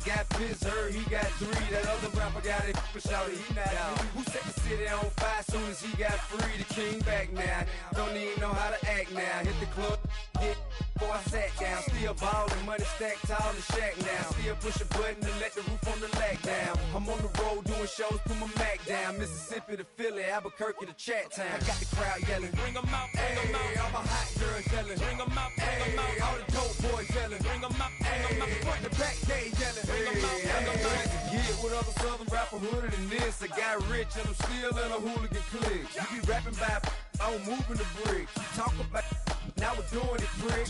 got pissed, heard he got 3. That other rapper got it for shouty, he not out. Who set the city on fire soon as he got free? The king back now, don't even know how to act now. Hit the club, hit before I sat down. Still ballin', money stacked tall in the shack now. Still push a button to let the roof on the lag down. I'm on the road doing shows, put my Mac down. Mississippi to Philly, Albuquerque to Chat Town. I got the crowd yelling, bring 'em out, bring 'em out. All my hot girls yelling, bring 'em out, bring 'em out. All the dope boys yelling, bring 'em out, bring 'em out. Front to back, they yelling, bring 'em out, bring 'em out. Get with other southern rapper hooded than this. I got rich and I'm still in a hooligan clique. You be rapping by, I'm moving the bricks. You talk about, now we're doing it, prick.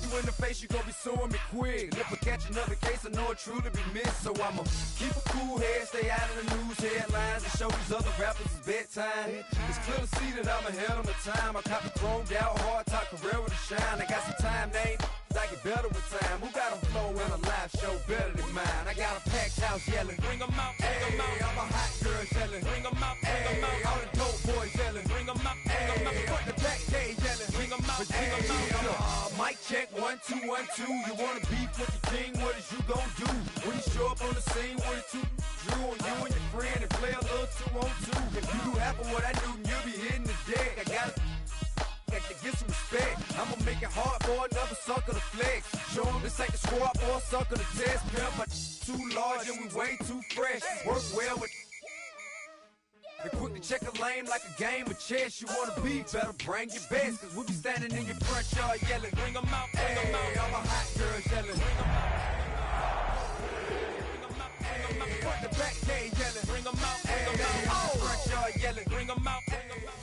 You in the face, you gon' be suing me quick. If I catch another case, I know it truly be missed. So I'ma keep a cool head, stay out of the news headlines, and show these other rappers it's bedtime. It's clear to see that I'm ahead of my time. I caught the chromed out, hard top career with a shine. I got some time, name. I get better with time. Who got a flow and a live show better than mine? I got a packed house yelling, bring 'em out, bring 'em out. All my hot girls yelling, bring 'em out, bring 'em out. All the dope boys yelling, bring 'em out, bring 'em out. Front the back, they yelling, bring 'em out, bring 'em out. Mic check, 1 2 1 2. You wanna beef with the king? What is you gon' do when you show up on the scene with a 2 drew on you and your friend and play a little 2 on 2? If you do half of what I do, you'll be hitting the deck. I got to get some respect. I'ma make it hard for another sucker to flex. Show them this ain't the squad for a sucker to test. Pimp, my too large and we way too fresh. Work well with and quick to check a lane like a game of chess. You wanna be better, bring your best. Cause we be standing in your front yard yelling, bring 'em out, bring 'em out. All my hot girls yelling, bring 'em out, bring 'em out, bring 'em out. Front the back, they yelling, bring 'em out, bring 'em out. Front yard yelling, bring 'em out, bring 'em out.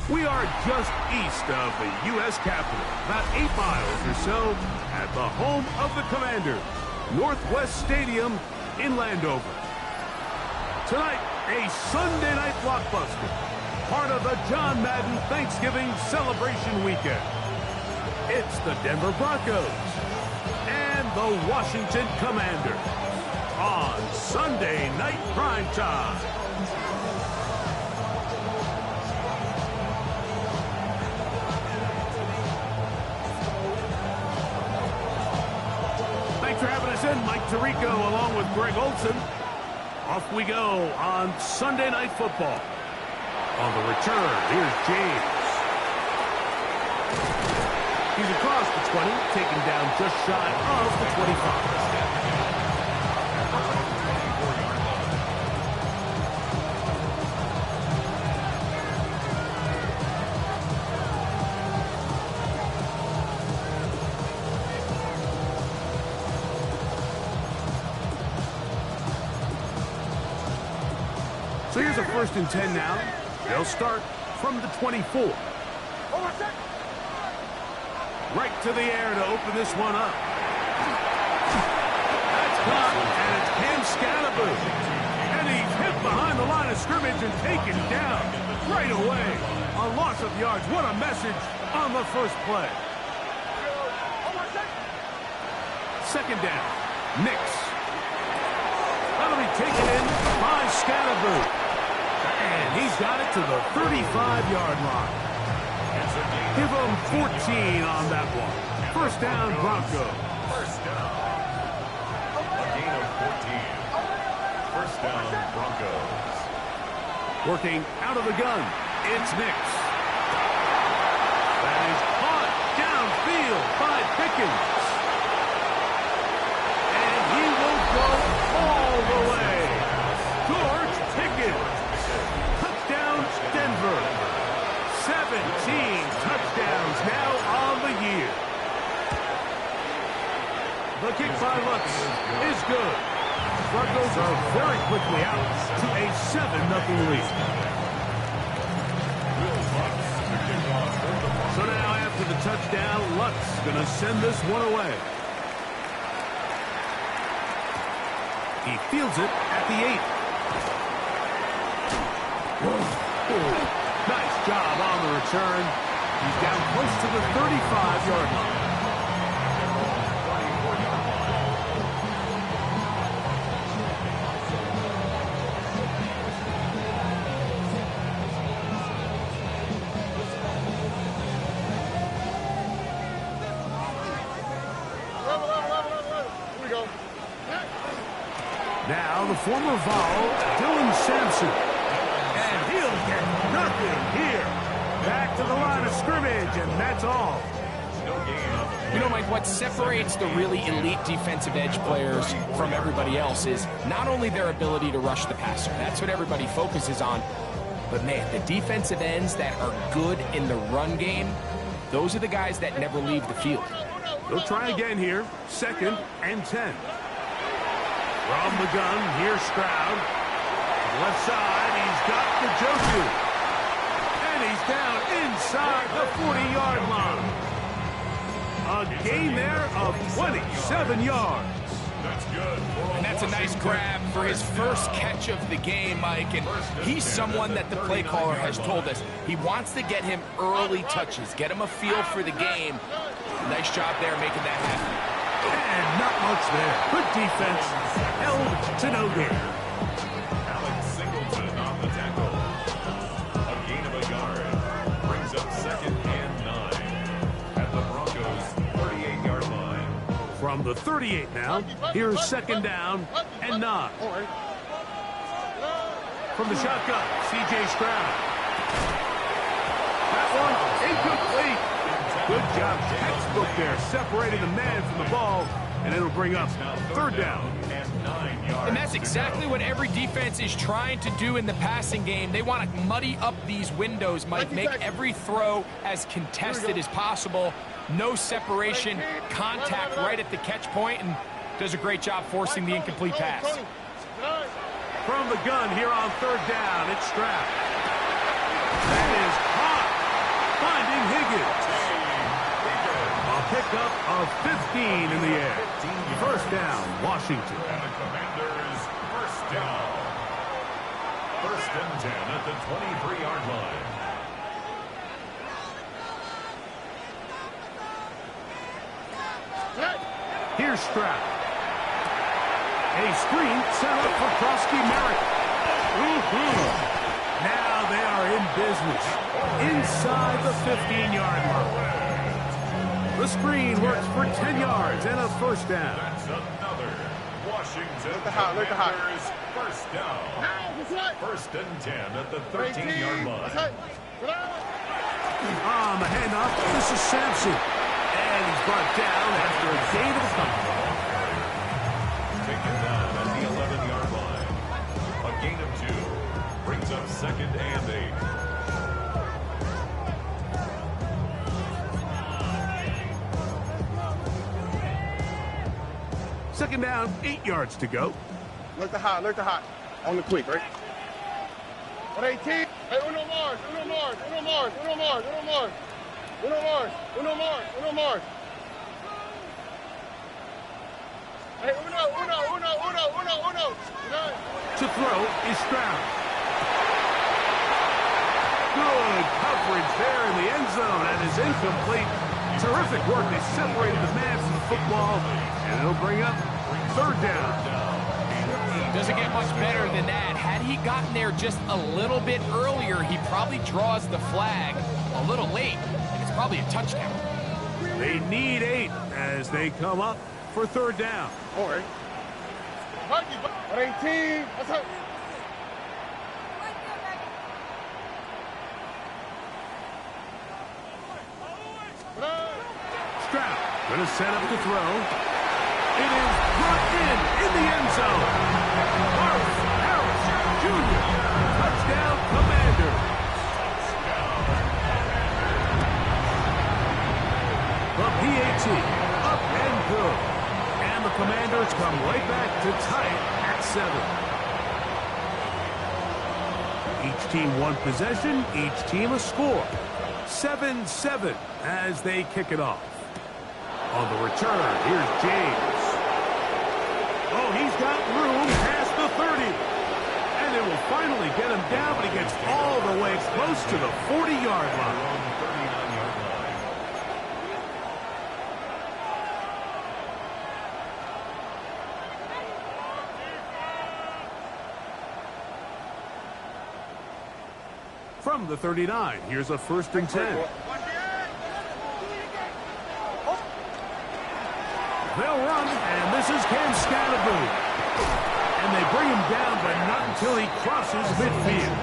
We are just east of the U.S. Capitol, about 8 miles or so, at the home of the Commanders, Northwest Stadium in Landover. Tonight, a Sunday night blockbuster, part of the John Madden Thanksgiving celebration weekend. It's the Denver Broncos and the Washington Commanders on Sunday Night Primetime. Thanks for having us in, Mike Tirico along with Greg Olson. Off we go on Sunday Night Football. On the return, here's James. He's across the 20, taken down just shy of the 25. So here's a 1st and 10 now. They'll start from the 24. Right to the air to open this one up. That's caught, and it's Cam Scalaboo. And he's hit behind the line of scrimmage and taken down right away. A loss of yards. What a message on the first play. 2nd down. Nix. That'll be taken in by Scalaboo. And he's got it to the 35-yard line. Give him 14 on that one. 1st down, Broncos. 1st down. A gain of 14. 1st down, Broncos. Working out of the gun, it's Nix. That is caught downfield by Pickens. And he will go all the way. George Pickens. Touchdown, Denver. 17 touchdowns now on the year. The kick by Lutz is good. Broncos are very quickly out to a 7-0 lead. So now after the touchdown, Lutz going to send this one away. He fields it at the 8. Nice job on the return. He's down close to the 35-yard line. Here we go. Now the former Vol, Dylan Sampson. And he'll get nothing here. Back to the line of scrimmage, and that's all. You know, Mike, what separates the really elite defensive edge players from everybody else is not only their ability to rush the passer. That's what everybody focuses on. But, man, the defensive ends that are good in the run game, those are the guys that never leave the field. They'll try again here. 2nd and 10. From the gun, here's Stroud. Left side, he's got the Njoku. And he's down inside the 40-yard line. A gain there of 27 yards. That's good. And that's a nice grab for his first catch of the game, Mike. And he's someone that the play caller has told us he wants to get him early touches, get him a feel for the game. Nice job there making that happen. And not much there. Good defense. Held to no gain. Alex Singleton on the tackle. A gain of a yard. Brings up 2nd and 9 at the Broncos' 38-yard line. From the 38 now, here's 2nd down and 9. From the shotgun, C.J. Stroud. That one incomplete. Good job, textbook there, separating the man from the ball, and it'll bring up 3rd down. And that's exactly what every defense is trying to do in the passing game. They want to muddy up these windows, Mike, make every throw as contested as possible. No separation, contact right at the catch point, and does a great job forcing the incomplete pass. From the gun here on 3rd down, it's Stroud. That is hot, finding Higgins. A pickup of 15 in the air. 1st down, Washington. And the Commanders, 1st down. 1st and 10 at the 23-yard line. Here's Stroud. A screen set up for Krosky Merrick. Now they are in business. Inside the 15-yard line. The screen works for 10 yards and a 1st down. That's another Washington Commanders 1st down. 1st and 10 at the 13-yard line. On the handoff, this is Sampson. And he's brought down after a gain of a couple. Taken down at the 11-yard line. A gain of 2. Brings up 2nd and 8. Second down, 8 yards to go. Look the hot. On the quick, right? 118. Hey, Uno Mars. Hey, Uno. To throw is Stroud. Good coverage there in the end zone, and is incomplete. Terrific work. They separated the man from the football, and it'll bring up 3rd down. Doesn't get much better than that. Had he gotten there just a little bit earlier, he probably draws the flag a little late, and it's probably a touchdown. They need 8 as they come up for 3rd down. All right. 118. That's it. Stroud going to set up the throw. It is brought in the end zone. Marvin Harris Jr. Touchdown, Commanders. The PAT up and good. And the Commanders come right back to tie it at 7. Each team one possession, each team a score. 7-7 as they kick it off. On the return, here's James. Oh, he's got room past the 30. And they will finally get him down, but he gets all the way close to the 40-yard line. From the 39, here's a 1st and 10. They'll run, and this is Cam Scatterboom. And they bring him down, but not until he crosses midfield.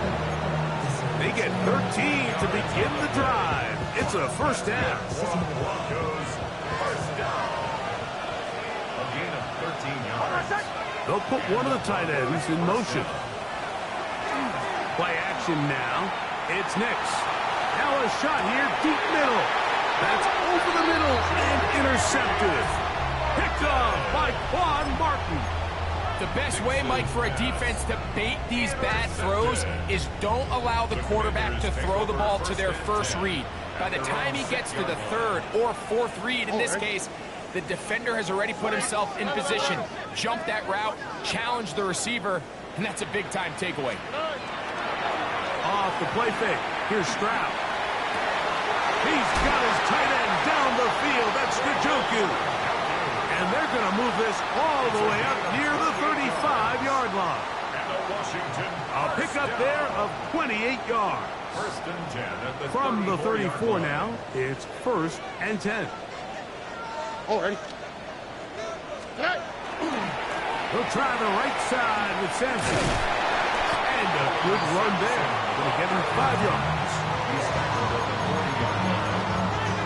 They get 13 to begin the drive. It's a first down. Broncos, first down. A gain of 13 yards. They'll put one of the tight ends in motion. Play action now. It's Nix. Now a shot here, deep middle. That's over the middle and intercepted. Picked off by Quan Martin. The best way, Mike, for a defense to bait these bad throws is don't allow the quarterback to throw the ball to their first read. By the time he gets to the third or fourth read, in this case, the defender has already put himself in position, jumped that route, challenged the receiver, and that's a big-time takeaway. Off the play fake. Here's Stroud. He's got his tight end down the field. That's Njoku. And they're going to move this all the way up near the 35-yard line. A pickup there of 28 yards. First and 10 at the From the 34 line. now, it's first and 10. Oh, ready? He'll try the right side with Sampson. And a good run there. Going to get him 5 yards.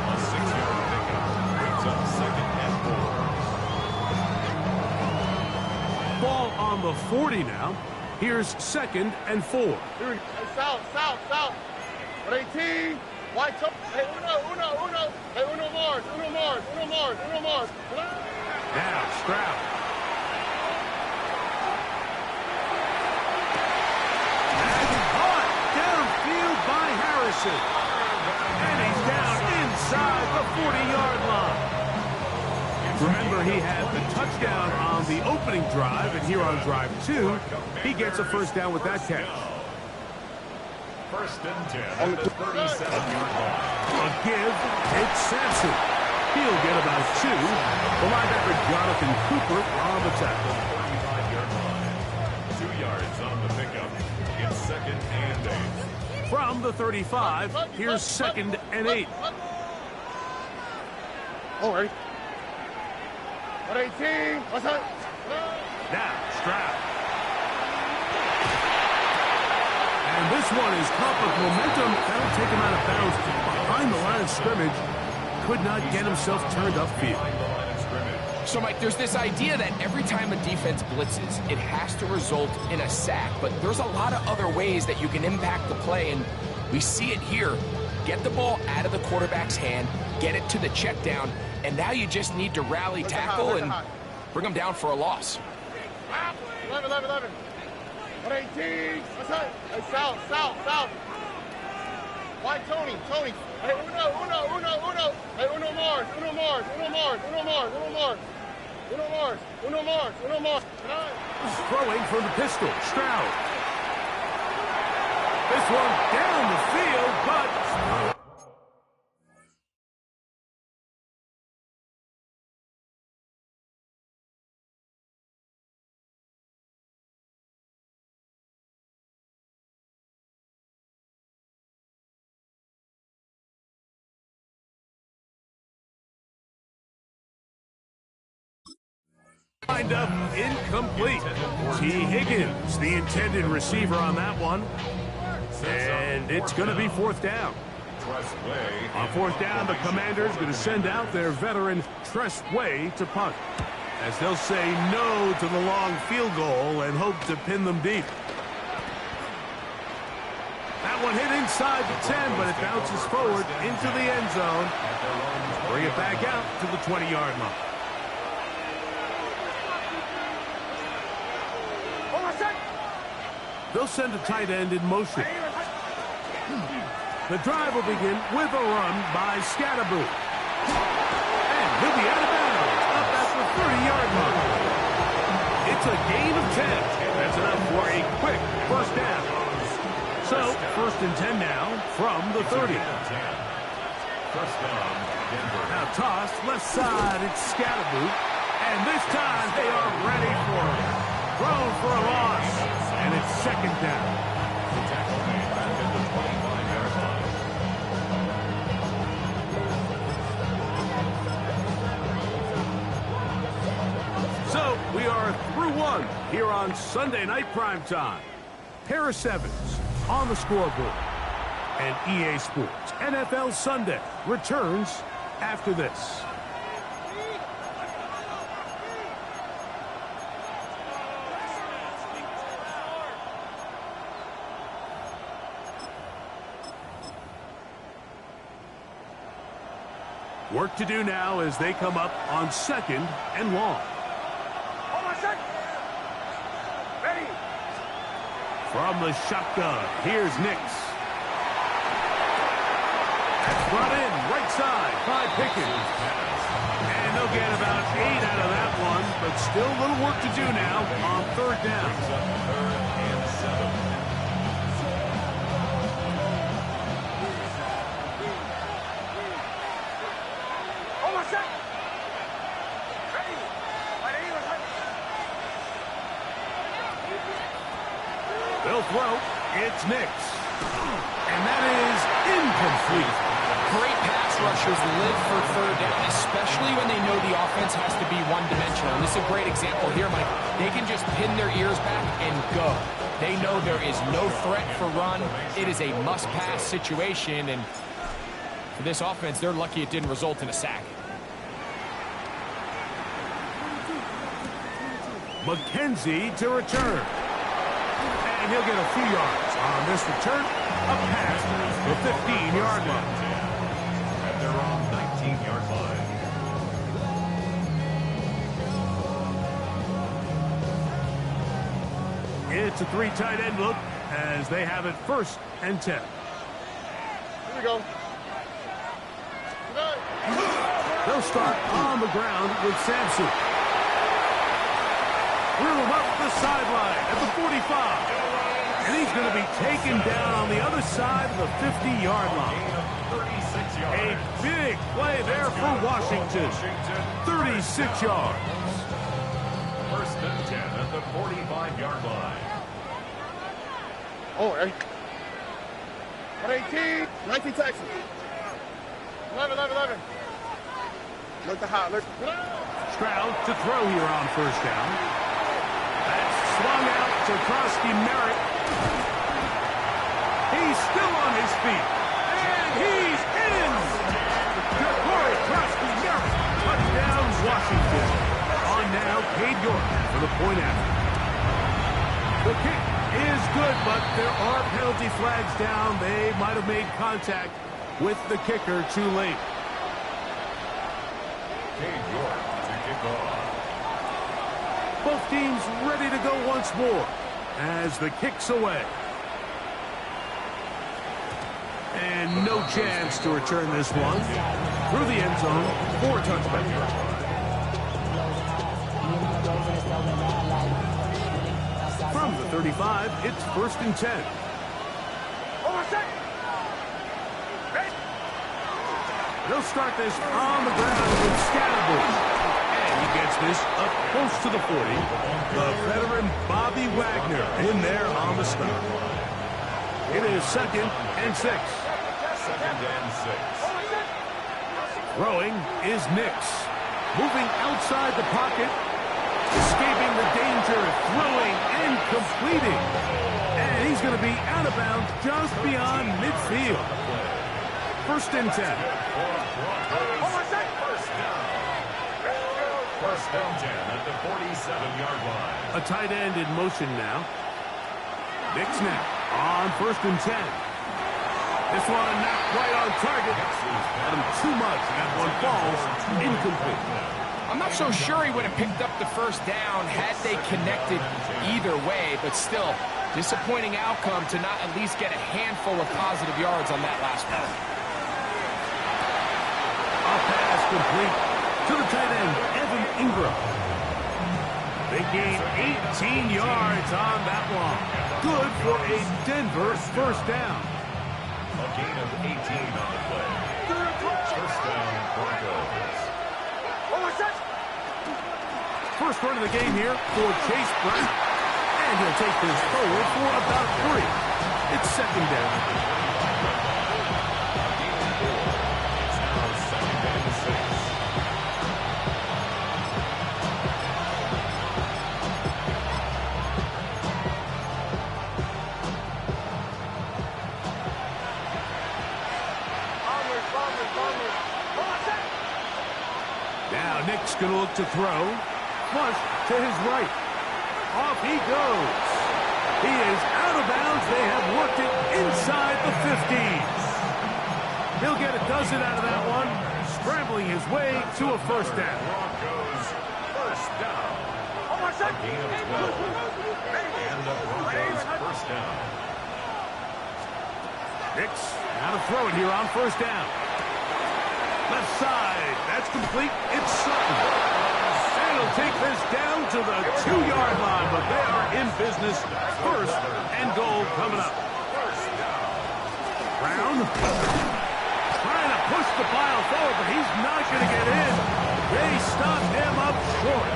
A 6-yard pickup brings up second and 4. Ball on the 40 now. Here's second and 4. Here we go. Hey, south. 18. White top. Hey, uno. Hey, uno Mars. Now Stroud. And caught downfield by Harrison. And he's down inside the 40-yard line. Remember, he had the touchdown on the opening drive, and here on drive 2, he gets a first down with that catch. First and 10 at the 37-yard line. A give, it's Sampson. He'll get about 2. The linebacker Jonathan Cooper on the tackle. 35-yard line. 2 yards on the pickup. It's second and 8. From the 35, here's second and 8. Oh, ready? 18. What's up? Now Stroud. And this one is caught with momentum. That'll take him out of bounds behind the line of scrimmage. Could not get himself turned upfield. So, Mike, there's this idea that every time a defense blitzes, it has to result in a sack. But there's a lot of other ways that you can impact the play, and we see it here. Get the ball out of the quarterback's hand, get it to the check down, and now you just need to rally tackle and bring them down for a loss. 11. 118. What's up? Hey, south. White Tony. Hey, uno. Hey, uno Mars. Throwing from the pistol, Stroud. This one down the field, but... Lined up, incomplete. T. Higgins, the intended receiver on that one. And it's going to be fourth down. On fourth down, the Commanders going to send out their veteran Tress Way to punt, as they'll say no to the long field goal and hope to pin them deep. That one hit inside the 10, but it bounces forward into the end zone. Bring it back out to the 20-yard line. They'll send a tight end in motion. The drive will begin with a run by Scatterboo. And he'll be out of bounds up at the 30-yard line. It's a gain of 10. That's enough for a quick first down. So, first and 10 now from the 30. First down, Denver. Now tossed left side, it's Scatterboo. And this time they are ready for it. Thrown for a loss. And it's second down. The tackle made back at the 25-yard line. So, We are through one here on Sunday Night Primetime. Pair of sevens on the scoreboard. And EA Sports NFL Sunday returns after this. Work to do now as they come up on 2nd and long. Ready. From the shotgun, here's Nix. That's brought in right side by Pickens. And they'll get about 8 out of that one, but still a little work to do now on 3rd down. Third and 7. They'll throw. It's Nix. And that is incomplete. Great pass rushers live for 3rd down, especially when they know the offense has to be one-dimensional. And this is a great example here, Mike. They can just pin their ears back and go. They know there is no threat for run. It is a must-pass situation, and for this offense, they're lucky it didn't result in a sack. McKenzie to return. And he'll get a few yards on this return. A pass to the 15-yard line. At their own 19-yard line. It's a 3 tight end look as they have it 1st and 10. Here we go. They'll start on the ground with Sampson. Reel him up the sideline at the 45. And he's going to be taken down on the other side of the 50-yard line. 36 yards. A big play there for Washington. 36 yards. 1st and 10 at the 45-yard line. Oh, 18. 19 Texans. 11. Look the hot. Look. Stroud to throw here on 1st down. That's swung out to Krosky-Merritt. He's still on his feet. And he's in! DeCorey Krosky-Merritt. Touchdown, Washington. On now, Cade York for the point after. The kick is good, but there are penalty flags down. They might have made contact with the kicker too late. Cade York to kick off. Both teams ready to go once more as the kick's away. And no chance to return this one. Through the end zone for a touchback. From the 35, it's 1st and 10. They'll start this on the ground with Scatterbush. And he gets this up close to the 40. The veteran Bobby Wagner in there on the stop. It is 2nd and 6. 2nd and 6. Throwing is Nix. Moving outside the pocket. Escaping the danger. Throwing and completing. And he's going to be out of bounds just beyond midfield. 1st and 10. First down 10 at the 47-yard line. A tight end in motion now. Big snap on 1st and 10. This one not quite on target. Got him too much. That one falls incomplete. I'm not so sure he would have picked up the 1st down had they connected either way, but still, disappointing outcome to not at least get a handful of positive yards on that last play. A pass complete to the tight end, Evan Ingram. They gain 18 yards on that one. Good for a Denver 1st down. A gain of 18 on the play. 1st down, Broncos. 1st run of the game here for Chase Brown. And he'll take this forward for about 3. It's 2nd down. It's now 2nd and 6. Now Nick's going to look to throw. Flush to his right. Off he goes. He is out of bounds. They have worked it inside the 50s. He'll get a dozen out of that one, scrambling his way to a first down. Broncos first down. A gain of 12. And the Broncos first down. Nix now to throw it here on first down. Left side. That's complete. It's Sutton. And he'll take this down to the 2-yard line, but they are in business. First and goal coming up. Brown trying to push the pile forward, but he's not going to get in. They stopped him up short.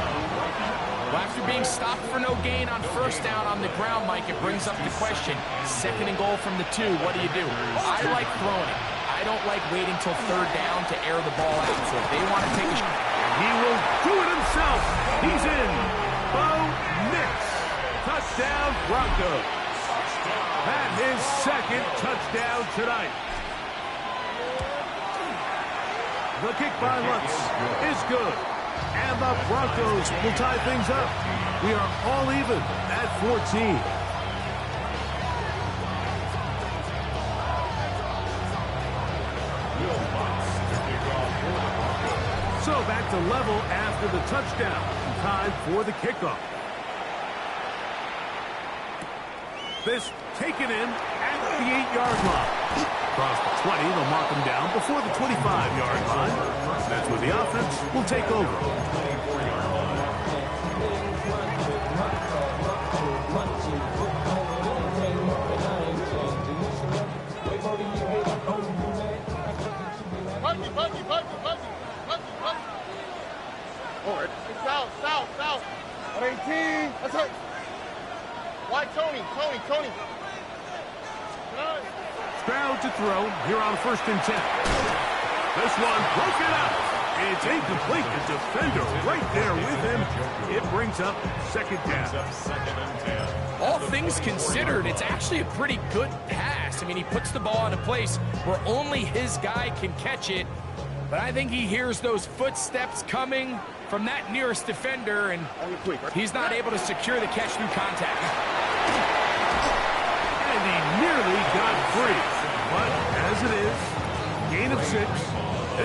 Well, after being stopped for no gain on first down on the ground, Mike, it brings up the question. Second and goal from the 2, what do you do? I like throwing it. I don't like waiting till third down to air the ball out. So if they want to take a shot, he will do it himself. He's in. Bo Nix. Touchdown, Broncos. And his second touchdown tonight. The kick by Lutz is good. And the Broncos will tie things up. We are all even at 14. So back to level after the touchdown. Time for the kickoff. This taken in at the 8-yard line. Across the 20, they'll mark him down before the 25-yard line. That's where the offense will take over. South. 18. That's it. Wide Tony. Stroud to throw here on 1st and 10. This one broken up. It's incomplete. The defender right there with him. It brings up second down. All things considered, it's actually a pretty good pass. I mean, he puts the ball in a place where only his guy can catch it. But I think he hears those footsteps coming from that nearest defender, and he's not able to secure the catch through contact. And he nearly got free. But as it is, gain of 6,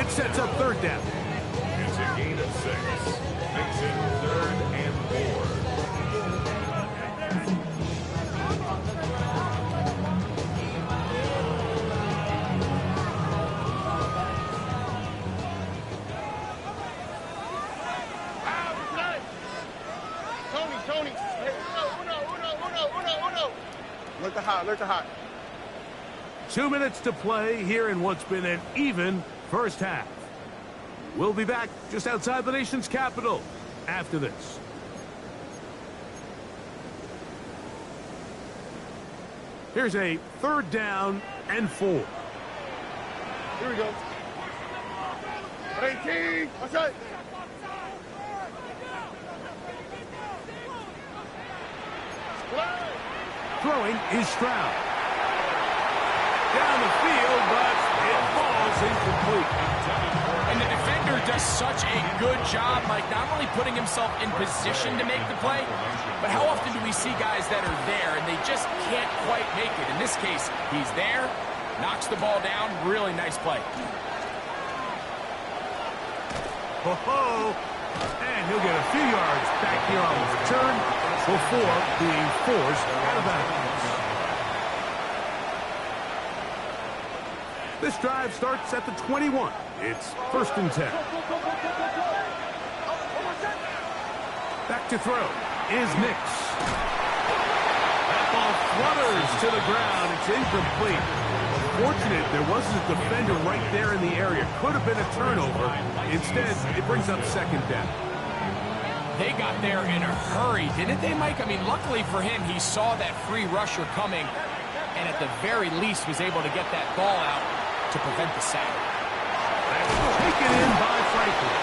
it sets up third down. It's a gain of 6. Makes it 3rd and 4. Tony. Hey, uno. Alert the hot. 2 minutes to play here in what's been an even first half. We'll be back just outside the nation's capital after this. Here's a 3rd down and 4. Here we go. 18. That's it. Throwing is Stroud. Down the field, but it falls incomplete. And the defender does such a good job, Mike, not only putting himself in position to make the play, but how often do we see guys that are there and they just can't quite make it? In this case, he's there, knocks the ball down, really nice play. Ho-ho! And he'll get a few yards back here on the return before being forced out of bounds. This drive starts at the 21. It's 1st and 10. Back to throw is Nix. That ball flutters to the ground. It's incomplete. Fortunate there wasn't a defender right there in the area. Could have been a turnover. Instead, it brings up second down. They got there in a hurry, didn't they, Mike? I mean, luckily for him, he saw that free rusher coming and at the very least was able to get that ball out to prevent the sack. That's taken in by Franklin.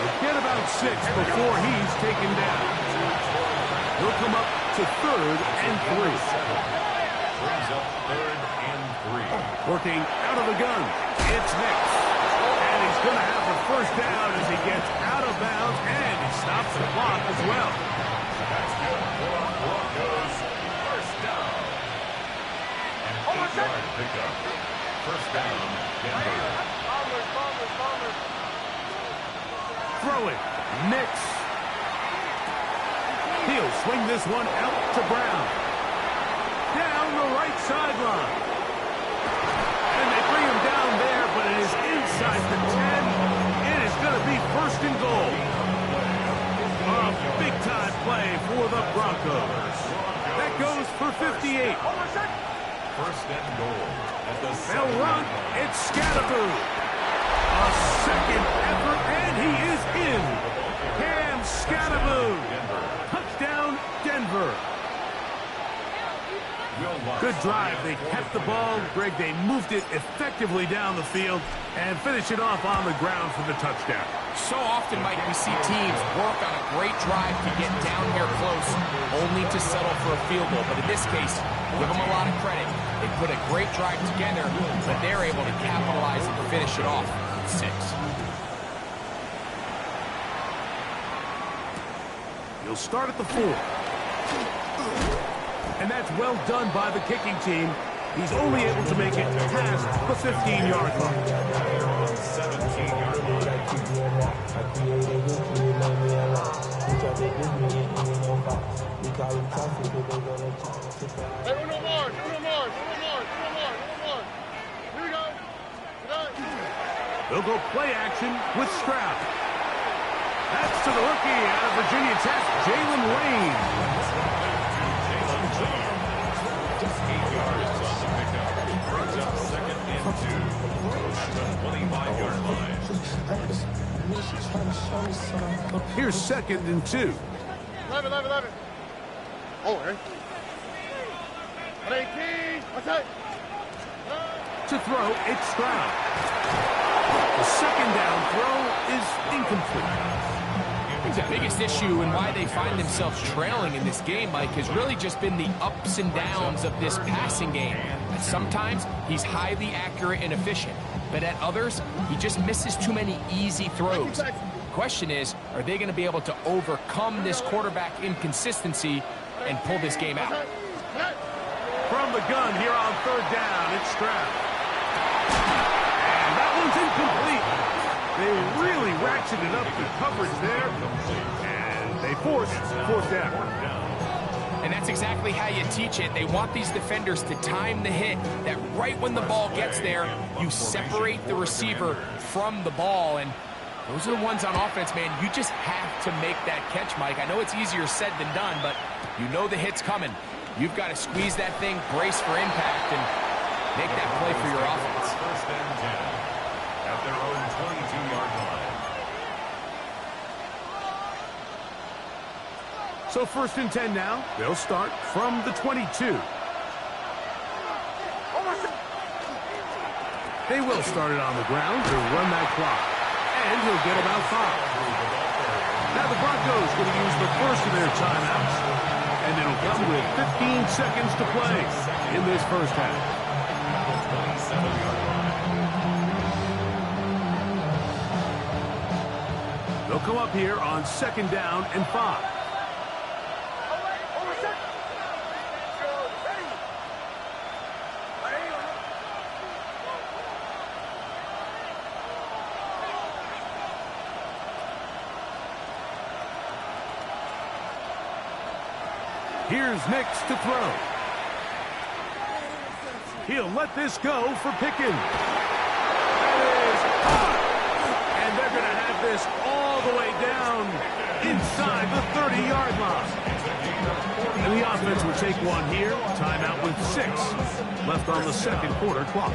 He'll get about 6 before he's taken down. He'll come up to 3rd and 3. Brings up 3rd and 3. Working out of the gun, it's Nix. And he's going to have the first down as he stops the clock as well. That's good for Broncos. First down. An 8-yard pickup. First down, Denver. Throwing. Nix. He'll swing this one out to Brown. Down the right sideline. And they bring him down there, but it is inside the 10. It is going to be first and goal. A big-time play for the Broncos. That goes for 58. First and goal. They'll run. It's Scatterboo. A second effort, and he is in. Cam Scatterboo. Touchdown, Denver. Good drive. They kept the ball. Greg, they moved it effectively down the field and finish it off on the ground for the touchdown. So often, Mike, we see teams work on a great drive to get down here close, only to settle for a field goal. But in this case, give them a lot of credit. They put a great drive together, but they're able to capitalize and finish it off. 6. He'll start at the 4. And that's well done by the kicking team. He's only able to make it past the 15-yard line. 17-yard line. Hey, uno more. Here we go. They'll go play action with Stroud. That's to the rookie out of Virginia Tech, Jalen Wayne. 8 yards on the pickup. Brings up second and 2 at the 25-yard line. Here's second and 2. 11. Oh, hey. 18. What's that? To throw, it's Stroud. The second down throw is incomplete. The biggest issue and why they find themselves trailing in this game, Mike, has really just been the ups and downs of this passing game. Sometimes he's highly accurate and efficient, but at others, he just misses too many easy throws. The question is, are they going to be able to overcome this quarterback inconsistency and pull this game out? From the gun here on third down, it's Stroud. And that one's incomplete. They really ratcheted up the coverage there, and they forced fourth down. And that's exactly how you teach it. They want these defenders to time the hit, that right when the ball gets there, you separate the receiver from the ball. And those are the ones on offense, man. You just have to make that catch, Mike. I know it's easier said than done, but you know the hit's coming. You've got to squeeze that thing, brace for impact, and make that play for your offense. First and 10 at their own 22-yard line. So first and 10 now. They'll start from the 22. They will start it on the ground to run that clock. And he'll get about 5. Now the Broncos going to use the first of their timeouts. And it'll come with 15 seconds to play in this first half. 27-yard line. They'll come up here on second down and 5. Here's Nix to throw. He'll let this go for Pickens. That is caught. And they're going to have this all the way down inside the 30-yard line. And the offense will take one here. Timeout with 6 left on the second quarter clock.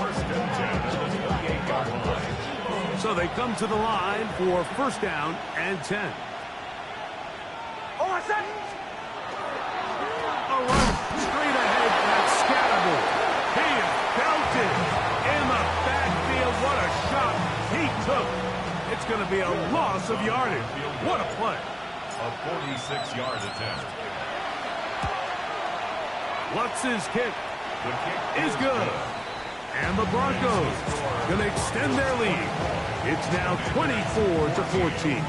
First and 10 at the 28-yard line. So they come to the line for first down and 10. A run straight ahead. That's Scatterboo. He is belted in the backfield. What a shot he took. It's going to be a loss of yardage. What a play. A 46-yard attempt. Lutz's kick The kick is good. And the Broncos going to extend their lead. It's now 24-14.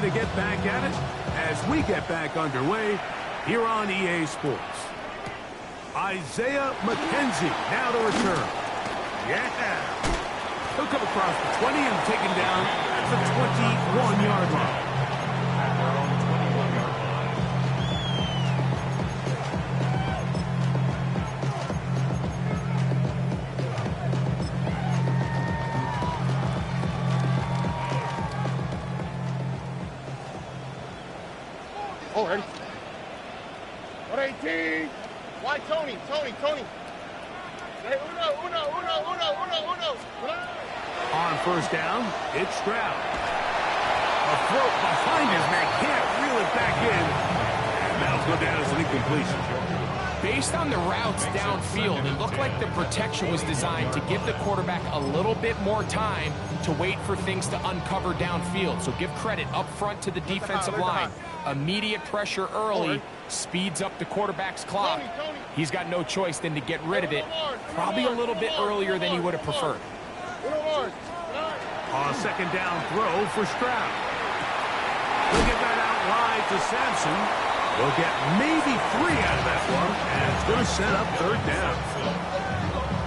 to get back at it as we get back underway here on EA Sports. Isaiah McKenzie now to return. Yeah. He'll come across the 20 and taken down at the 21-yard line. At their own 21-yard line. Oh, ready? 118. Why Tony? Hey, uno. On first down, it's Stroud. A throw behind his man, can't reel it back in. And that'll go down as an incompletion. Based on the routes downfield, it looked like the protection was designed to give the quarterback a little bit more time to wait for things to uncover downfield. So give credit up front to the defensive line. Immediate pressure early speeds up the quarterback's clock. He's got no choice than to get rid of it, probably a little bit earlier than he would have preferred. On second down throw for Stroud. He'll get that out wide to Sampson. We'll get maybe 3 out of that one, and it's going to set up third down.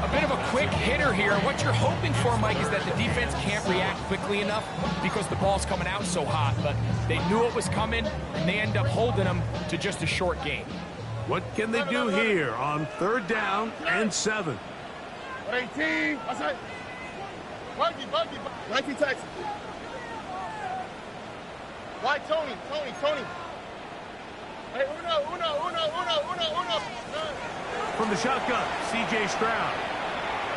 A bit of a quick hitter here. What you're hoping for, Mike, is that the defense can't react quickly enough because the ball's coming out so hot. But they knew it was coming, and they end up holding them to just a short gain. What can they do here on third down and 7? 18. Outside. Buggy. 19 Texas. Why Tony? Hey, uno. From the shotgun, C.J. Stroud.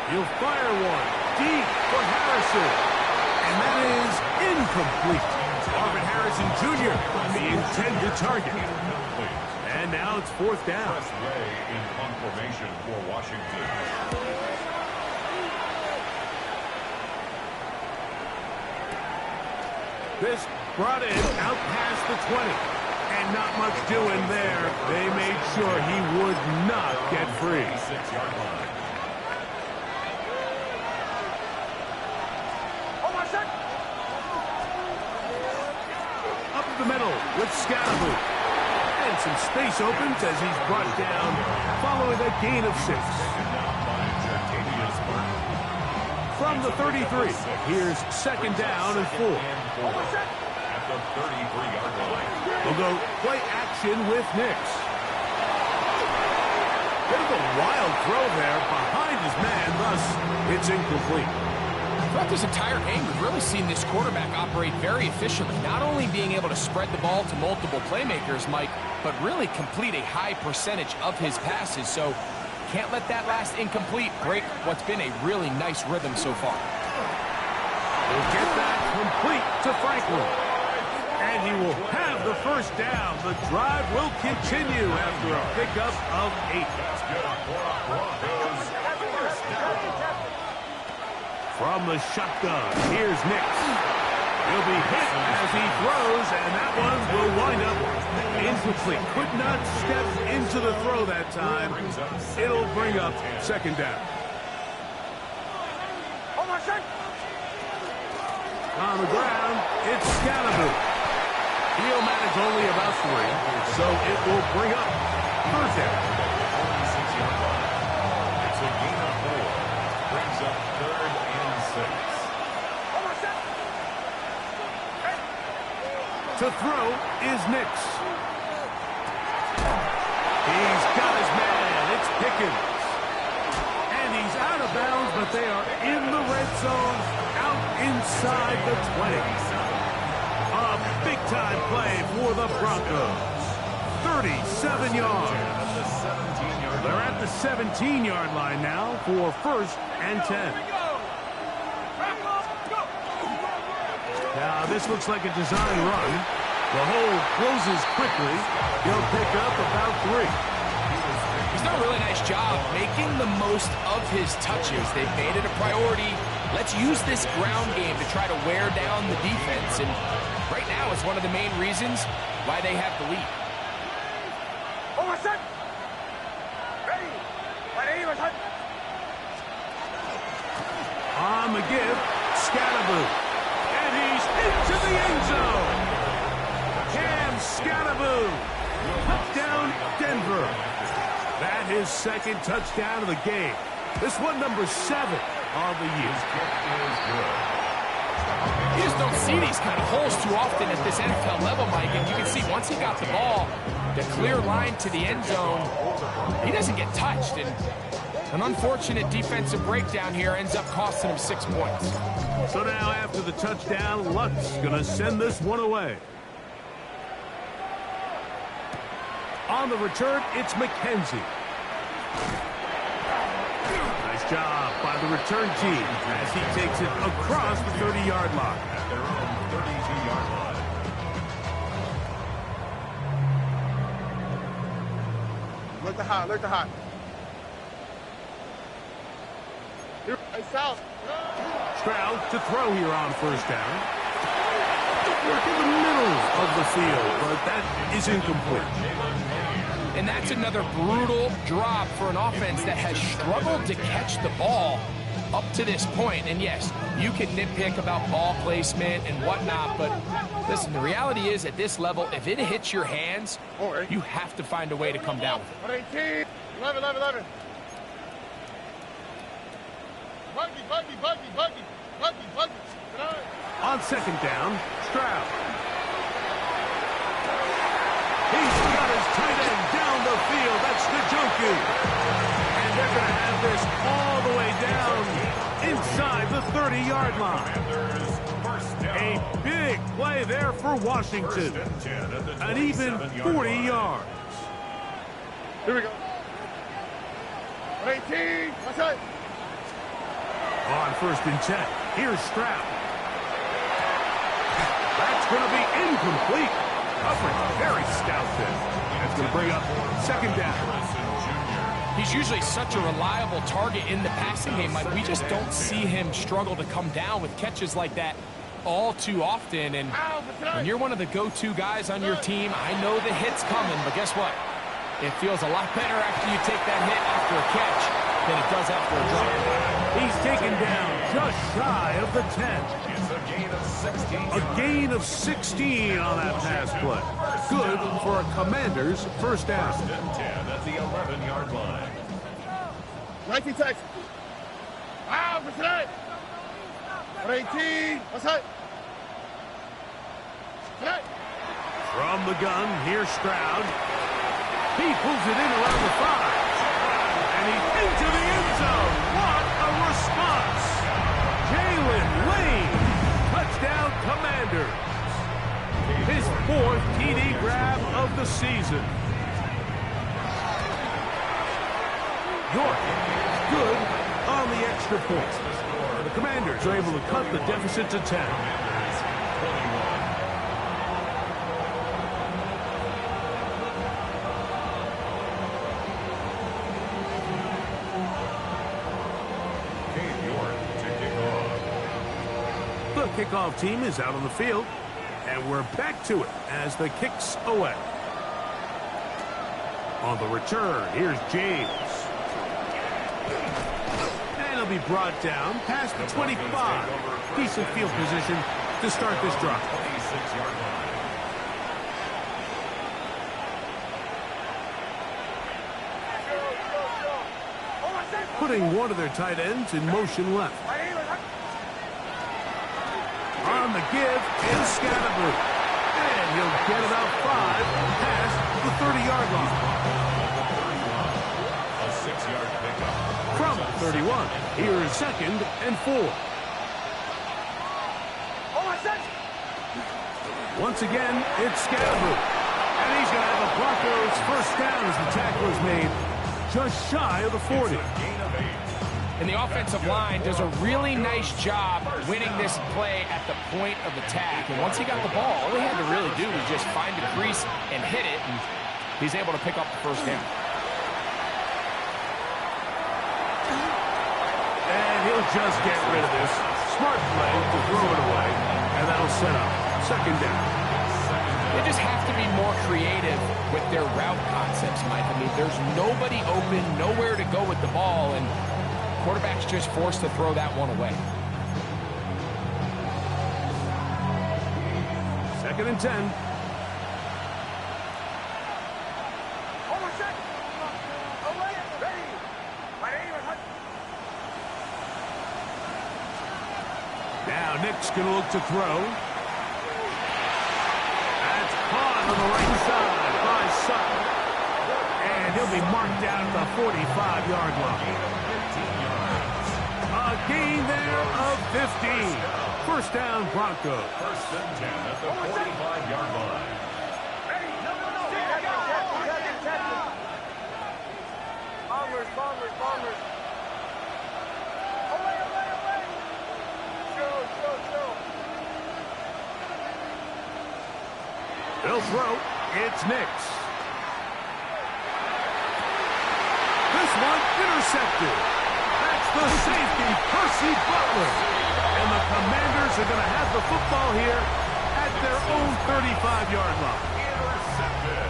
He'll fire one deep for Harrison. And that is incomplete. Marvin Harrison Jr., the intended target. And now it's fourth down. Press way in punt formation for Washington. This brought in out past the 20. And not much doing there. They made sure he would not get free. 6-yard line. Up the middle with Scatterboot. And some space opens as he's brought down following a gain of 6. From the 33, here's second down and 4. At the 33-yard line. We'll go play action with Nix. Bit of a wild throw there behind his man, thus it's incomplete. Throughout this entire game, we've really seen this quarterback operate very efficiently, not only being able to spread the ball to multiple playmakers, Mike, but really complete a high percentage of his passes. So can't let that last incomplete break what's been a really nice rhythm so far. We'll get that complete to Franklin. And he will have the first down. The drive will continue after a pickup of 8. From the shotgun, here's Nix. He'll be hit as he throws, and that one will wind up incomplete. Could not step into the throw that time. It'll bring up second down. On the ground, it's Scatterboot. He'll manage only about 3, so it will bring up third down. 46-yard line. It's a gain of 4. Brings up 3rd and 6. To throw is Nix. He's got his man. It's Pickens. And he's out of bounds, but they are in the red zone, out inside the 20. A big-time play for the Broncos. 37 yards. They're at the 17-yard line now for first and 10. Now, this looks like a design run. The hole closes quickly. He'll pick up about 3. He's done a really nice job making the most of his touches. They've made it a priority. Let's use this ground game to try to wear down the defense. And right now, it's one of the main reasons why they have the lead. On the give, Scatterboot. And he's into the end zone. Cam Scatterboo. Touchdown, Denver. That is second touchdown of the game. This one number 7 on the year. You just don't see these kind of holes too often at this NFL level, Mike. And you can see once he got the ball, the clear line to the end zone, he doesn't get touched. And an unfortunate defensive breakdown here ends up costing him 6 points. So now after the touchdown, Luck's going to send this one away. On the return, it's McKenzie. Nice job by the return team as he takes it across the 30-yard line. At their own 32-yard line. Look the hot, look the hot. Hey, South. Stroud to throw here on first down. Work in the middle of the field, but that is incomplete. And that's another brutal drop for an offense that has struggled to catch the ball up to this point. And yes, you can nitpick about ball placement and whatnot, but listen, the reality is at this level, if it hits your hands, you have to find a way to come down with it. 18, 11, 11, 11. Buggy. On second down, Stroud. He's got his tight end down the field. That's Njoku. And they're going to have this all the way down inside the 30-yard line. A big play there for Washington. An even 40 yards. Here we go. 18, what's that? On first and 10, here's Stroud. That's going to be incomplete. Coverage very stout there. That's going to bring up second down. He's usually such a reliable target in the passing game. Like, we just don't see him struggle to come down with catches like that all too often. And when you're one of the go-to guys on your team, I know the hit's coming, but guess what? It feels a lot better after you take that hit after a catch than it does after a drop. He's taken down just shy of the 10. It's a gain of 16. A gain of 16 on that pass play. Good for a Commander's first down. First and 10 at the 11-yard line. 19 Texas. What's that? 18, what's that? From the gun, here's Stroud. He pulls it in around the 5. And he's into the end zone. What a response. Jalen Lane. Touchdown Commanders. His 4th TD grab of the season. York good on the extra point. The Commanders are able to cut the deficit to 10. The kickoff team is out on the field, and we're back to it as the kick's away. On the return, here's James. And he'll be brought down past the 25. Decent field position to start this drive. 26-yard line. Putting one of their tight ends in motion left. On the give is Scatterboo. And he'll get about 5 past the 30-yard line. A 6-yard pickup. From the 31, here's second and 4. Once again, it's Scatterboo. And he's going to have a Broncos first down as the tackle is made just shy of the 40. And the offensive line does a really nice job winning this play at the point of attack. And once he got the ball, all he had to really do was just find a crease and hit it, and he's able to pick up the first down. And he'll just get rid of this. Smart play to throw it away, and that'll set up second down. They just have to be more creative with their route concepts, Mike. I mean, there's nobody open, nowhere to go with the ball, and quarterback's just forced to throw that one away. Second and 10. Now Nick's going to look to throw. That's caught on the right side by Sutton. And he'll be marked down at the 45-yard line. A gain there of 15. First down, Broncos. First and 10 at the 45-yard line. Bombers. Away. Chill. They'll throw. It's Nix. This one intercepted. That's the safety, Percy Butler. And the Commanders are going to have the football here at their own 35-yard line.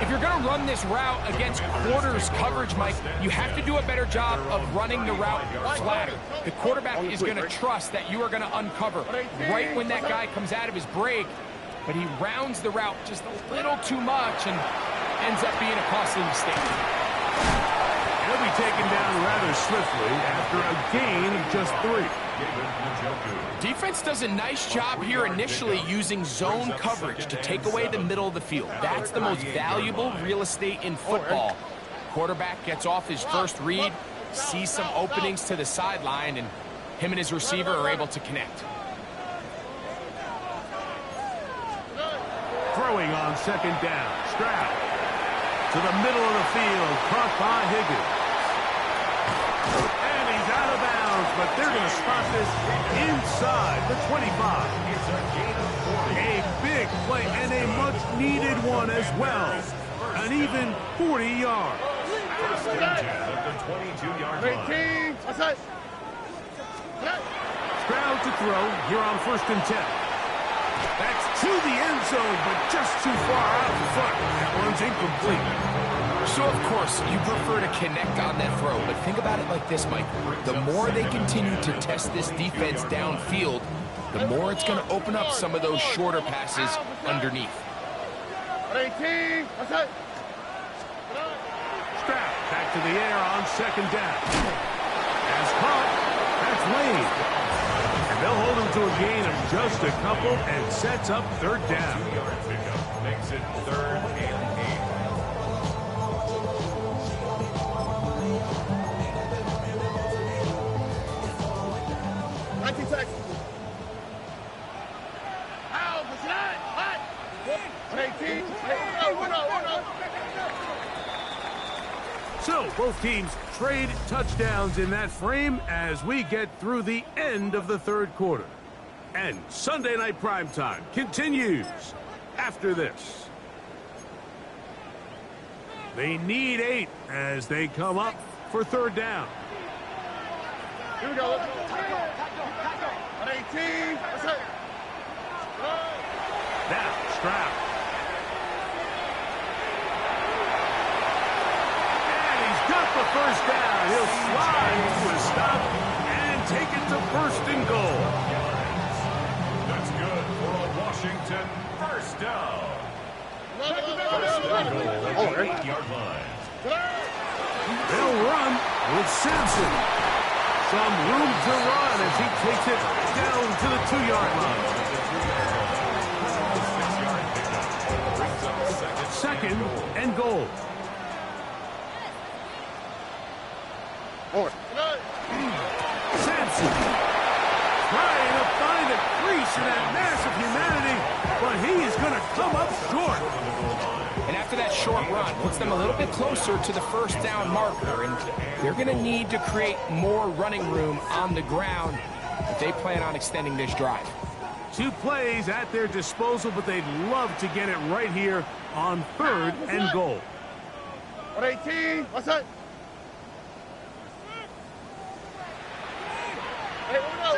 If you're going to run this route against quarters coverage, Mike, you have to do a better job of running the route flatter. The quarterback is going to trust that you are going to uncover right when that guy comes out of his break, but he rounds the route just a little too much and ends up being a costly mistake. He'll be taken down rather swiftly after a gain of just 3. Defense does a nice job here initially using zone coverage to take away the middle of the field. That's the most valuable real estate in football. Quarterback gets off his first read, sees some openings to the sideline, and him and his receiver are able to connect. Throwing on second down. Stroud to the middle of the field, caught by Higgins. And he's out of bounds, but they're going to spot this inside the 25. A big play and a much-needed one as well. An even 40 yards. First and 10 at the 22-yard line. Stroud to throw here on first and 10. That's to the end zone, but just too far out in front. That one's incomplete. So, of course, you prefer to connect on that throw, but think about it like this, Mike. The more they continue to test this defense downfield, the more it's going to open up some of those shorter passes underneath. 18. Stroud back to the air on second down. As caught, that's Lane. And they'll hold him to a gain of just a couple and sets up third down. 2-yard pickup makes it 3rd and 8. 19 seconds. Ow, what's that? What? 18. So both teams trade touchdowns in that frame as we get through the end of the third quarter. And Sunday Night Primetime continues after this. They need 8 as they come up for third down. Here we go. 18. That's it. Now, Stroud. And he's got the first down. He'll slide to a stop and take it to first and goal. That's good for a Washington first down. First and goal at the 8-yard line. They'll run with Sampson. Some room to run as he takes it down to the 2-yard line. Second and goal. Sampson trying to find a crease in that mass of humanity, but he is going to come up short. And after that short run, puts them a little bit closer to the first down marker, and they're going to need to create more running room on the ground if they plan on extending this drive. 2 plays at their disposal, but they'd love to get it right here on third and goal. 18. What's that? Hey, Uno.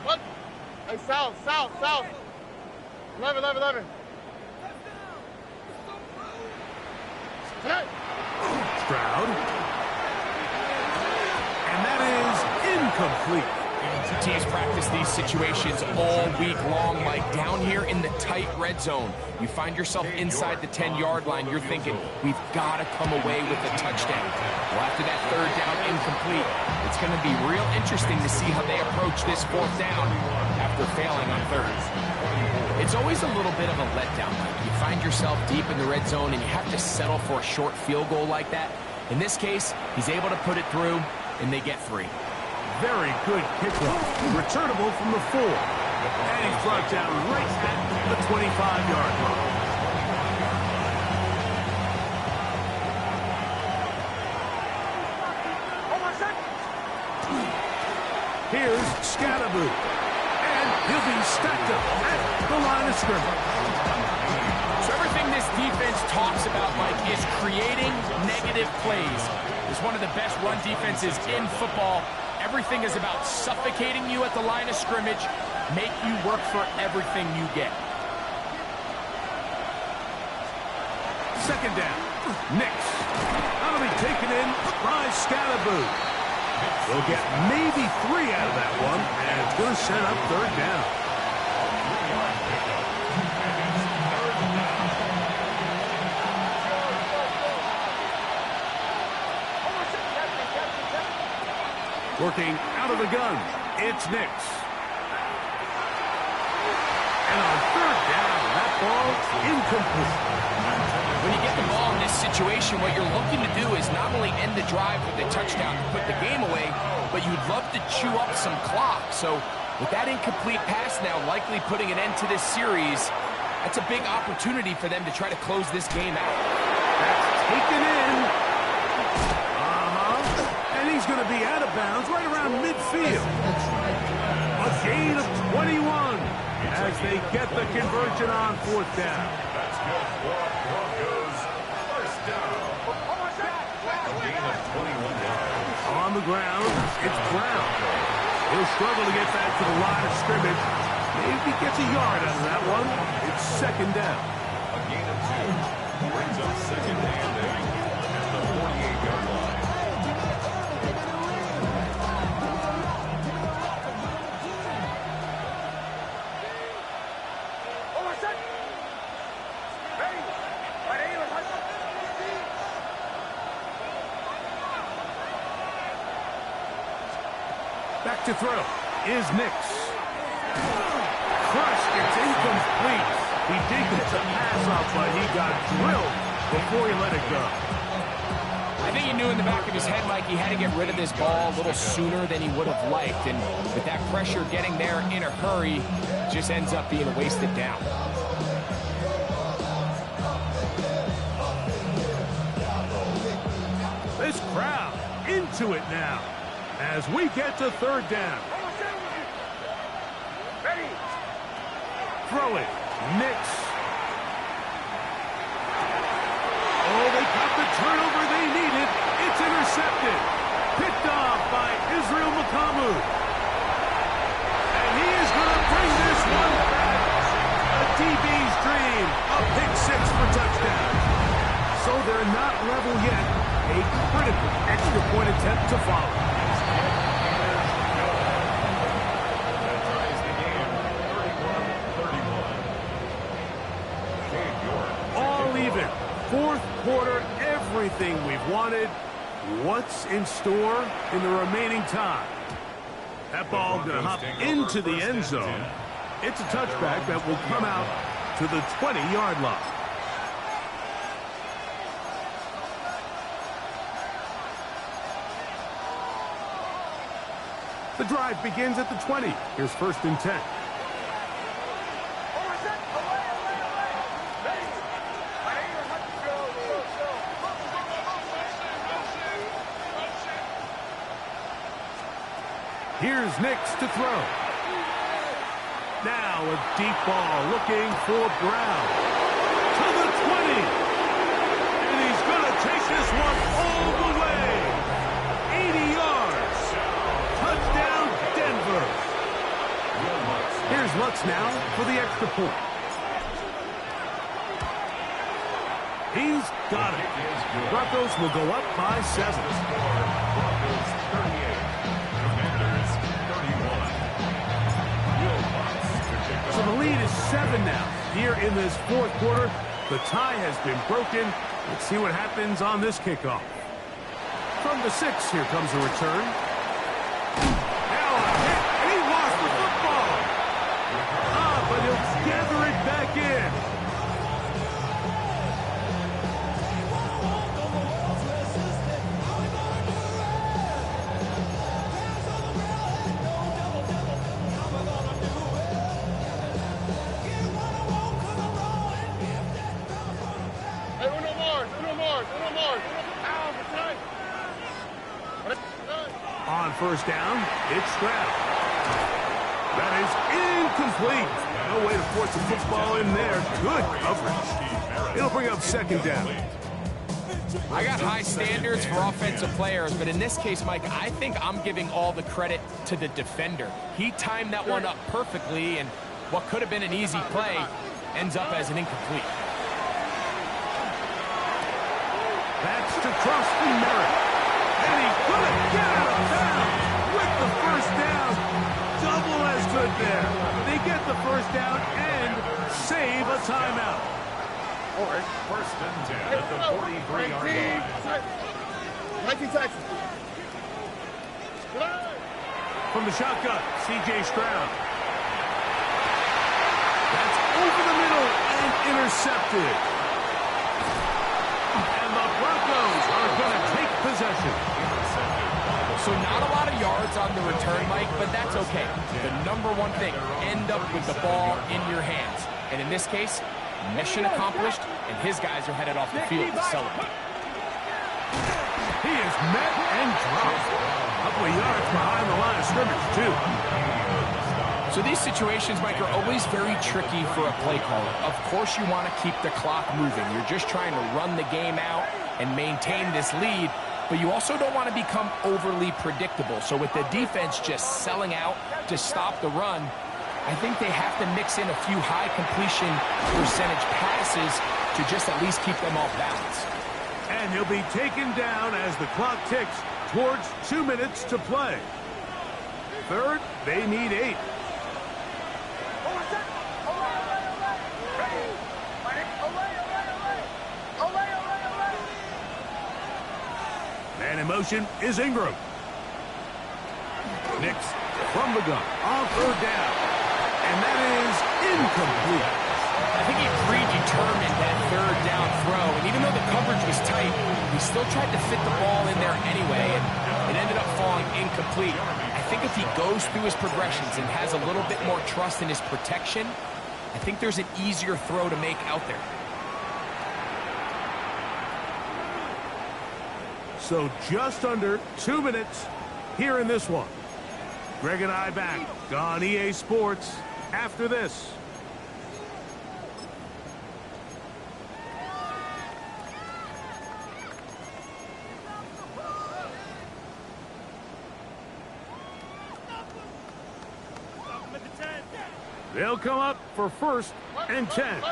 Button. Hey, south. 11. Stroud. And that is incomplete. Teams practice these situations all week long, Mike. Down here in the tight red zone, you find yourself inside the 10-yard line. You're thinking, we've got to come away with a touchdown. Well, after that third down incomplete, it's going to be real interesting to see how they approach this fourth down after failing on third. It's always a little bit of a letdown, Mike. You find yourself deep in the red zone and you have to settle for a short field goal like that. In this case, he's able to put it through, and they get 3. Very good kickoff. Returnable from the 4. And he's brought down right at the 25-yard line. Here's Scatterboo. And he'll be stacked up at the line of scrimmage. So everything this defense talks about, Mike, is creating negative plays. It's one of the best run defenses in football. Everything is about suffocating you at the line of scrimmage, make you work for everything you get. Second down. Nix. That'll be taken in by Scatterboo. They'll get maybe 3 out of that one, and it's going to set up third down. Working out of the gun, it's Nix. And on third down, that ball incomplete. When you get the ball in this situation, what you're looking to do is not only end the drive with a touchdown to put the game away, but you'd love to chew up some clock. So with that incomplete pass now likely putting an end to this series, that's a big opportunity for them to try to close this game out. That's taken in. He's going to be out of bounds right around midfield. A gain of 21 as they get the conversion on fourth down. That's good for Broncos. First down. A gain of 21 yards. On the ground, it's Brown. He'll struggle to get back to the line of scrimmage. Maybe gets a yard out of that one. It's second down. A gain of 2. Brings up second and 8 at the 48-yard line. Back to throw is Nix. Crushed, it's incomplete. He did get the pass off, but he got drilled before he let it go. I think he knew in the back of his head, Mike, he had to get rid of this ball a little sooner than he would have liked. And with that pressure getting there in a hurry, just ends up being a wasted down. This crowd into it now as we get to third down. Throw it. Nix. Oh, they got the turnover they needed. It's intercepted. Picked off by Israel Mukuamu. And he is going to bring this one back. A DB's dream. A pick 6 for touchdown. So they're not level yet. A critical extra point attempt to follow. Fourth quarter, everything we've wanted. What's in store in the remaining time? That ball going to hop into the end zone. It's a touchback that will come out to the 20-yard line. The drive begins at the 20. Here's first and 10. Here's Nix to throw. Now a deep ball looking for Brown. To the 20. And he's going to take this one all the way. 80 yards. Touchdown, Denver. Here's Lutz now for the extra point. He's got it. Broncos will go up by 7. Broncos 38. Commanders 31. 7 now. Here in this fourth quarter, the tie has been broken. Let's see what happens on this kickoff. From the 6, here comes a return. Now a hit, and he lost the football. But he'll gather it back in. On first down, it's Stroud. That is incomplete. No way to force the football in there. Good coverage. It'll bring up second down. I got high standards for offensive players, but in this case, Mike, I think I'm giving all the credit to the defender. He timed that one up perfectly, and what could have been an easy play ends up as an incomplete. That's to Trusty Merritt. And he couldn't get out of bounds with the first down. Double as good there. They get the first down and save a timeout. First and 10 at the 43-yard line. 19 Texas. From the shotgun, C.J. Stroud. That's over the middle and intercepted. And the Broncos are going to take possession. So not a lot of yards on the return, Mike, but that's okay. The number one thing, end up with the ball in your hands. And in this case, mission accomplished, and his guys are headed off the field to celebrate. He is met and dropped. A couple of yards behind the line of scrimmage, too. So these situations, Mike, are always very tricky for a play caller. Of course you want to keep the clock moving. You're just trying to run the game out and maintain this lead, but you also don't want to become overly predictable. So with the defense just selling out to stop the run, I think they have to mix in a few high completion percentage passes to just at least keep them off balance. And he'll be taken down as the clock ticks towards 2 minutes to play. Third, they need 8. And in motion is Ingram. Nix from the gun on third down. And that is incomplete. I think he predetermined that third down throw. And even though the coverage was tight, he still tried to fit the ball in there anyway. And it ended up falling incomplete. I think if he goes through his progressions and has a little bit more trust in his protection, I think there's an easier throw to make out there. So just under 2 minutes here in this one. Greg and I back on EA Sports after this. They'll come up for first and 10. Here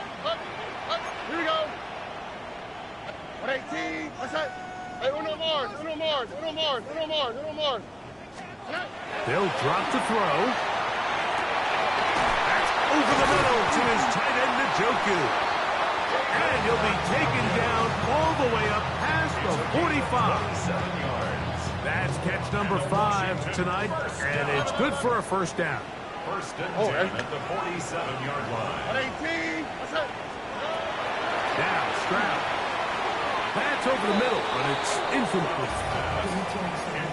we go. 118. What's that? Hey, uno more. They'll drop to throw. That's over the middle to his tight end, Njoku. And he'll be taken down all the way up past the 45. That's catch number 5 tonight, and it's good for a first down. First and 10 at the 47-yard line. 118. What's that? Now, Stroud. That's over the middle, but it's incomplete.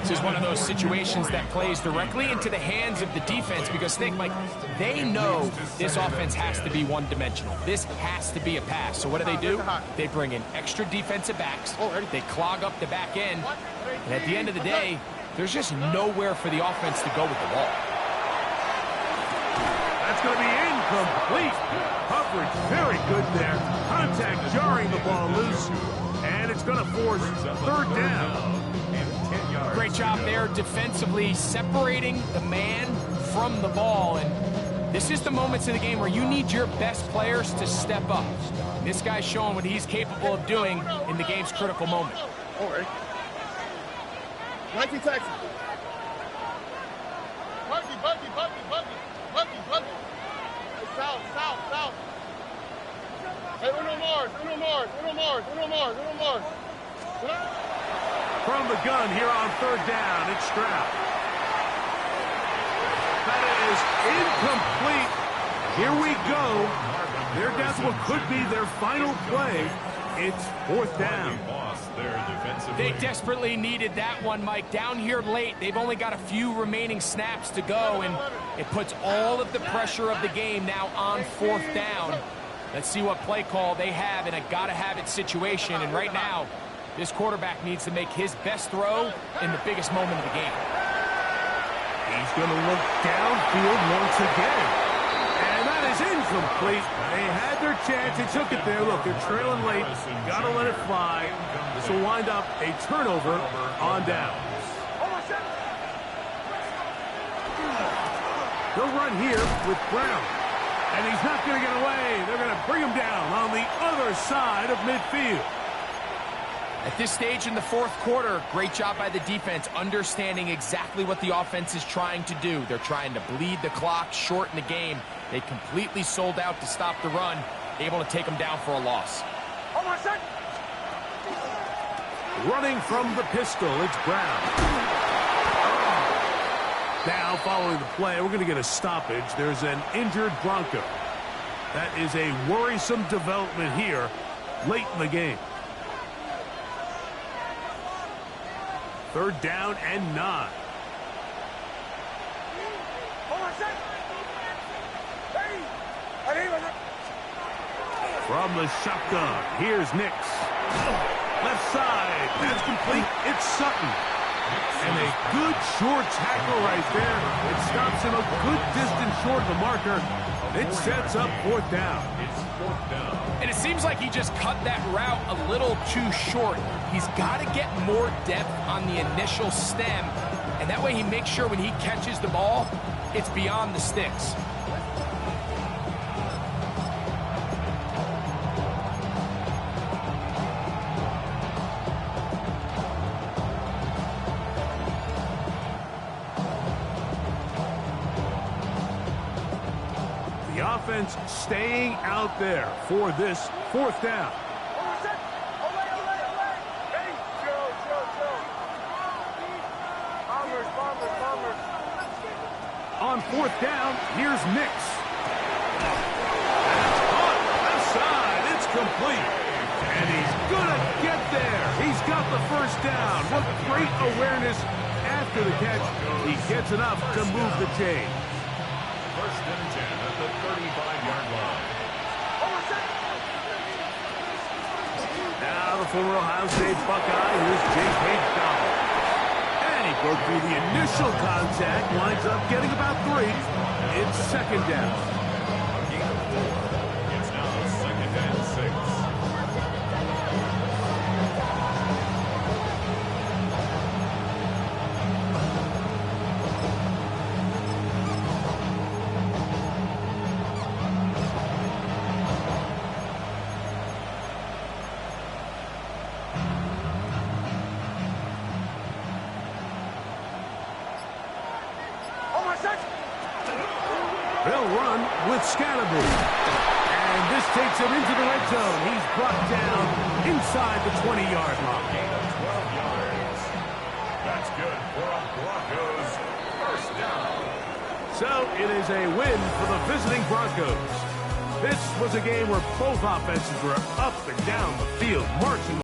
This is one of those situations that plays directly into the hands of the defense because, think, Mike, they know this offense has to be one-dimensional. This has to be a pass. So what do? They bring in extra defensive backs. They clog up the back end. And at the end of the day, there's just nowhere for the offense to go with the ball. That's going to be incomplete. Coverage very good there. Contact jarring the ball loose. And it's going to force third down. Great job there defensively, separating the man from the ball. And this is the moments of the game where you need your best players to step up. And this guy's showing what he's capable of doing in the game's critical moment. All right. 19 Texas. Buggy. south, south, south. Hey, uno more, uno more, uno more, uno more, uno more. From the gun here on third down, it's Stroud. That is incomplete. Here we go. They're down to what could be their final play. It's fourth down. They desperately needed that one, Mike. Down here late, they've only got a few remaining snaps to go, and it puts all of the pressure of the game now on fourth down. Let's see what play call they have in a gotta-have-it situation, and right now, this quarterback needs to make his best throw in the biggest moment of the game. He's going to look downfield once again. And that is incomplete. They had their chance. They took it there. Look, they're trailing late. Got to let it fly. This will wind up a turnover on downs. They'll run here with Brown. And he's not going to get away. They're going to bring him down on the other side of midfield. At this stage in the fourth quarter, great job by the defense, understanding exactly what the offense is trying to do. They're trying to bleed the clock, shorten the game. They completely sold out to stop the run, able to take them down for a loss. Running from the pistol, it's Brown. Now, following the play, we're going to get a stoppage. There's an injured Bronco. That is a worrisome development here late in the game. Third down and 9. From the shotgun, here's Nix. Left side, that's complete. It's Sutton. And a good short tackle right there. It stops him a good distance short of the marker. It sets up fourth down. And it seems like he just cut that route a little too short. He's got to get more depth on the initial stem, and that way he makes sure when he catches the ball, it's beyond the sticks. Offense staying out there for this fourth down. On fourth down, here's Nix. That's caught. Left side, it's complete. And he's gonna get there. He's got the first down. What great awareness after the catch. He gets enough to move the chain. First and 10 at the 35-yard line. Now the former Ohio State Buckeye, here's J.K. Dobbins. And he broke through the initial contact, winds up getting about 3. It's second down. It's now second and 6. They'll run with Scalaboo. And this takes him into the red zone. He's brought down inside the 20-yard line. Gain of 12 yards. That's good for a Broncos first down. So it is a win for the visiting Broncos. This was a game where both offenses were up and down the field, marching